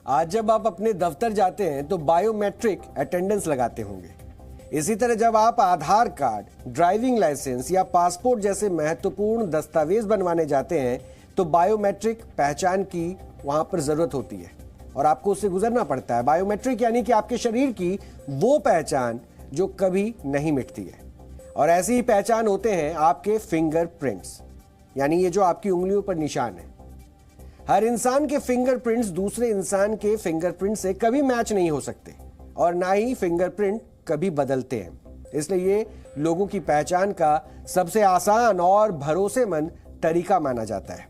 आज जब आप अपने दफ्तर जाते हैं तो बायोमेट्रिक अटेंडेंस लगाते होंगे। इसी तरह जब आप आधार कार्ड, ड्राइविंग लाइसेंस या पासपोर्ट जैसे महत्वपूर्ण दस्तावेज बनवाने जाते हैं तो बायोमेट्रिक पहचान की वहां पर जरूरत होती है और आपको उससे गुजरना पड़ता है। बायोमेट्रिक यानी कि आपके शरीर की वो पहचान जो कभी नहीं मिटती है। और ऐसी ही पहचान होते हैं आपके फिंगरप्रिंट्स, यानी ये जो आपकी उंगलियों पर निशान है। हर इंसान के फिंगरप्रिंट्स दूसरे इंसान के फिंगरप्रिंट से कभी मैच नहीं हो सकते और ना ही फिंगरप्रिंट कभी बदलते हैं। इसलिए ये लोगों की पहचान का सबसे आसान और भरोसेमंद तरीका माना जाता है।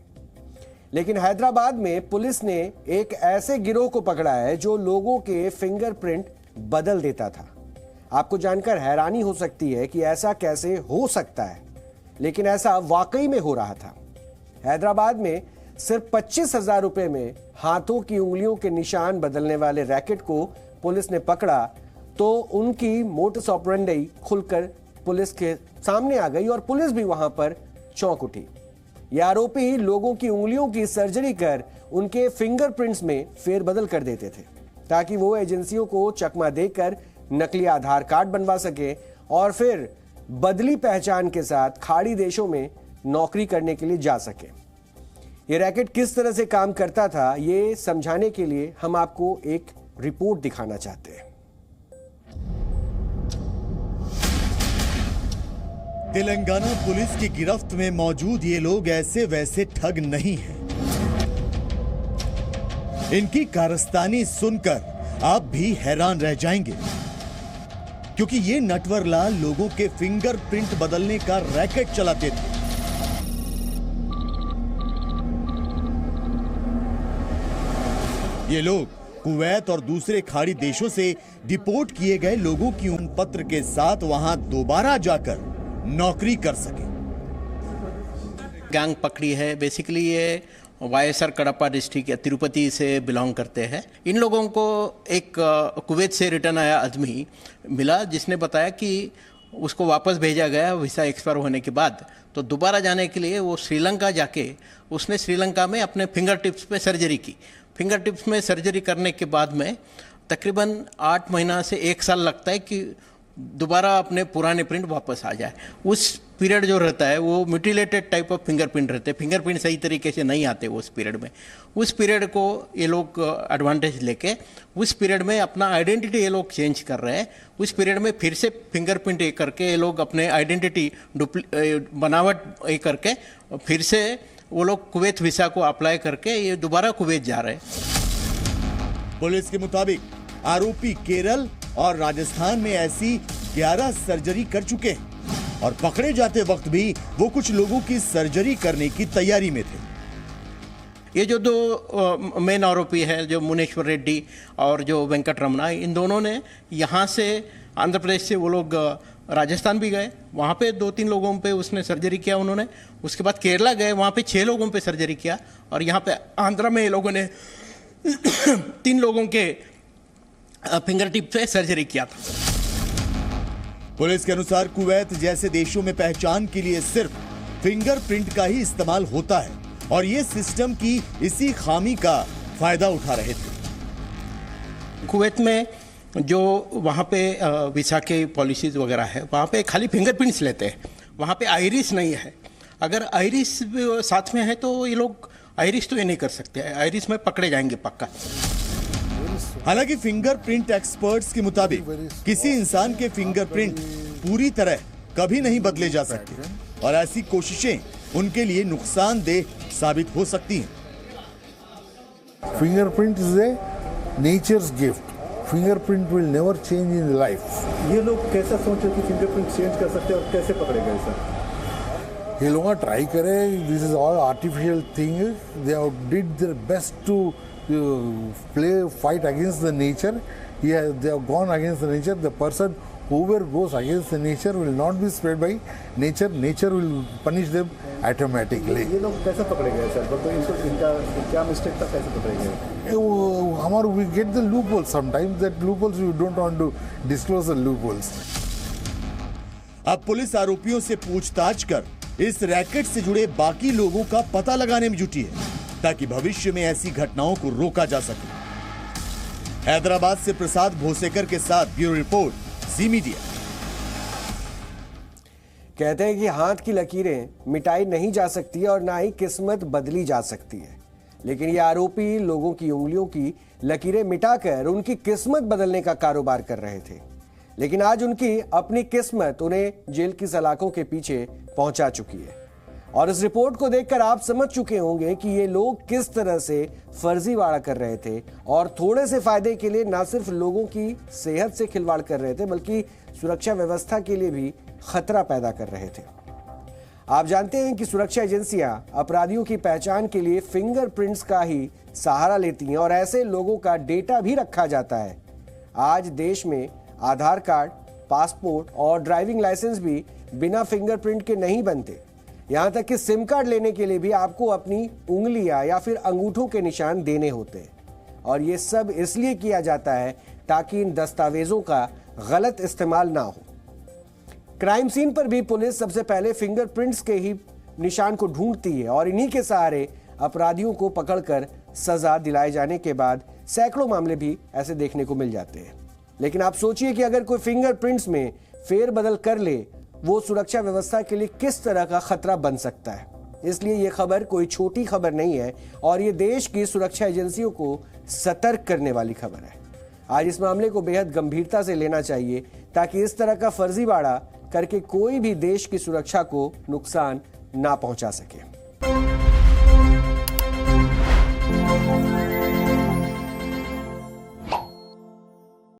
लेकिन हैदराबाद में पुलिस ने एक ऐसे गिरोह को पकड़ा है जो लोगों के फिंगरप्रिंट बदल देता था। आपको जानकर हैरानी हो सकती है कि ऐसा कैसे हो सकता है, लेकिन ऐसा वाकई में हो रहा था। हैदराबाद में सिर्फ 25,000 रुपए में हाथों की उंगलियों के निशान बदलने वाले रैकेट को पुलिस ने पकड़ा तो उनकी मोटस ऑपरेंडी खुलकर पुलिस के सामने आ गई और पुलिस भी वहां पर चौंक उठी। ये आरोपी लोगों की उंगलियों की सर्जरी कर उनके फिंगरप्रिंट्स में फेरबदल कर देते थे ताकि वो एजेंसियों को चकमा देकर नकली आधार कार्ड बनवा सके और फिर बदली पहचान के साथ खाड़ी देशों में नौकरी करने के लिए जा सके। ये रैकेट किस तरह से काम करता था ये समझाने के लिए हम आपको एक रिपोर्ट दिखाना चाहते हैं। तेलंगाना पुलिस की गिरफ्त में मौजूद ये लोग ऐसे वैसे ठग नहीं हैं। इनकी कारस्तानी सुनकर आप भी हैरान रह जाएंगे, क्योंकि ये नटवरलाल लोगों के फिंगरप्रिंट बदलने का रैकेट चलाते थे। ये लोग कुवैत और दूसरे खाड़ी देशों से डिपोर्ट किए गए लोगों की उन पत्र के साथ वहां दोबारा जाकर नौकरी कर सके। गैंग पकड़ी है। बेसिकली ये वायएसआर कड़प्पा डिस्ट्रिक्ट या तिरुपति से बिलोंग करते हैं। इन लोगों को एक कुवैत से रिटर्न आया आदमी मिला जिसने बताया कि उसको वापस भेजा गया वीसा एक्सपायर होने के बाद। तो दोबारा जाने के लिए वो श्रीलंका जाके उसने श्रीलंका में अपने फिंगर टिप्स पे सर्जरी की। फिंगर टिप्स में सर्जरी करने के बाद में तकरीबन 8 महीना से 1 साल लगता है कि दोबारा अपने पुराने प्रिंट वापस आ जाए। उस पीरियड जो रहता है वो म्यूटिलेटेड टाइप ऑफ फिंगरप्रिंट रहते हैं। फिंगरप्रिंट सही तरीके से नहीं आते उस पीरियड में। उस पीरियड को ये लोग एडवांटेज लेके उस पीरियड में अपना आइडेंटिटी ये लोग चेंज कर रहे हैं। उस पीरियड में फिर से फिंगरप्रिंट ये करके ये लोग अपने आइडेंटिटी बनावट ये करके फिर से वो लोग कुवैत वीसा को अप्लाई करके ये दोबारा कुवैत जा रहे हैं। पुलिस के मुताबिक आरोपी केरल और राजस्थान में ऐसी 11 सर्जरी कर चुके हैं और पकड़े जाते वक्त भी वो कुछ लोगों की सर्जरी करने की तैयारी में थे। ये जो 2 मेन आरोपी है, जो मुनेश्वर रेड्डी और जो वेंकट रमना, इन दोनों ने यहाँ से आंध्र प्रदेश से वो लोग राजस्थान भी गए। वहाँ पे 2-3 लोगों पे उसने सर्जरी किया उन्होंने। उसके बाद केरला गए, वहाँ पे 6 लोगों पे सर्जरी किया और यहाँ पे आंध्र में ये लोगों ने 3 लोगों के फिंगर टिप से सर्जरी किया था। पुलिस के अनुसार कुवैत जैसे देशों में पहचान के लिए सिर्फ फिंगरप्रिंट का ही इस्तेमाल होता है और ये सिस्टम की इसी खामी का फायदा उठा रहे थे। कुवैत में जो वहाँ पे वीसा के पॉलिसीज वगैरह है, वहाँ पे खाली फिंगरप्रिंट्स लेते हैं। वहाँ पे आइरिस नहीं है। अगर आइरिस साथ में है तो ये लोग आइरिस तो ये नहीं कर सकते। आइरिस में पकड़े जाएंगे पक्का। हालांकि फिंगरप्रिंट एक्सपर्ट्स के मुताबिक किसी इंसान के फिंगरप्रिंट पूरी तरह कभी नहीं बदले जा सकते और ऐसी कोशिशें उनके लिए नुकसानदेह साबित हो सकती हैं। Fingerprint is a nature's gift. Fingerprint will never change in life. ये लोग कैसा सोचे कि फिंगरप्रिंट चेंज कर सकते हैं और कैसे पकड़े गए सर? ये लोग ट्राई करें। This is all artificial thing. They did their best to fight against the nature. Yeah, they have gone against the nature. The person whoever goes against the nature will not be spread by nature. Nature will punish them automatically. ये लोग कैसे पकड़े गए sir? तो इनका क्या mistake था, कैसे पकड़े गए? हमारे we get the loopholes sometimes. That loopholes we don't want to disclose the loopholes. अब पुलिस आरोपियों से पूछताछ कर इस रैकेट से जुड़े बाकी लोगों का पता लगाने में जुटी है ताकि भविष्य में ऐसी घटनाओं को रोका जा सके। हैदराबाद से प्रसाद भोसेकर के साथ ब्यूरो रिपोर्ट, जी मीडिया। कहते हैं कि हाथ की लकीरें मिटाई नहीं जा सकती और ना ही किस्मत बदली जा सकती है, लेकिन ये आरोपी लोगों की उंगलियों की लकीरें मिटाकर उनकी किस्मत बदलने का कारोबार कर रहे थे। लेकिन आज उनकी अपनी किस्मत उन्हें जेल की सलाखों के पीछे पहुंचा चुकी है। और इस रिपोर्ट को देखकर आप समझ चुके होंगे कि ये लोग किस तरह से फर्जीवाड़ा कर रहे थे और थोड़े से फायदे के लिए ना सिर्फ लोगों की सेहत से खिलवाड़ कर रहे थे, बल्कि सुरक्षा व्यवस्था के लिए भी खतरा पैदा कर रहे थे। आप जानते हैं कि सुरक्षा एजेंसियां अपराधियों की पहचान के लिए फिंगरप्रिंट्स का ही सहारा लेती हैं और ऐसे लोगों का डेटा भी रखा जाता है। आज देश में आधार कार्ड, पासपोर्ट और ड्राइविंग लाइसेंस भी बिना फिंगरप्रिंट के नहीं बनते। यहां तक कि सिम कार्ड लेने के लिए भी आपको अपनी उंगलियां या फिर अंगूठों के निशान देने होते हैं। और ये सब इसलिए किया जाता है ताकि इन दस्तावेजों का गलत इस्तेमाल ना हो। क्राइम सीन पर भी पुलिस सबसे पहले फिंगरप्रिंट्स के ही निशान को ढूंढती है और इन्हीं के सहारे अपराधियों को पकड़कर सजा दिलाए जाने के बाद सैकड़ों मामले भी ऐसे देखने को मिल जाते हैं। लेकिन आप सोचिए कि अगर कोई फिंगरप्रिंट्स में फेरबदल कर ले, वो सुरक्षा व्यवस्था के लिए किस तरह का खतरा बन सकता है। इसलिए ये खबर कोई छोटी खबर नहीं है और ये देश की सुरक्षा एजेंसियों को सतर्क करने वाली खबर है। आज इस मामले को बेहद गंभीरता से लेना चाहिए ताकि इस तरह का फर्जीवाड़ा करके कोई भी देश की सुरक्षा को नुकसान ना पहुंचा सके।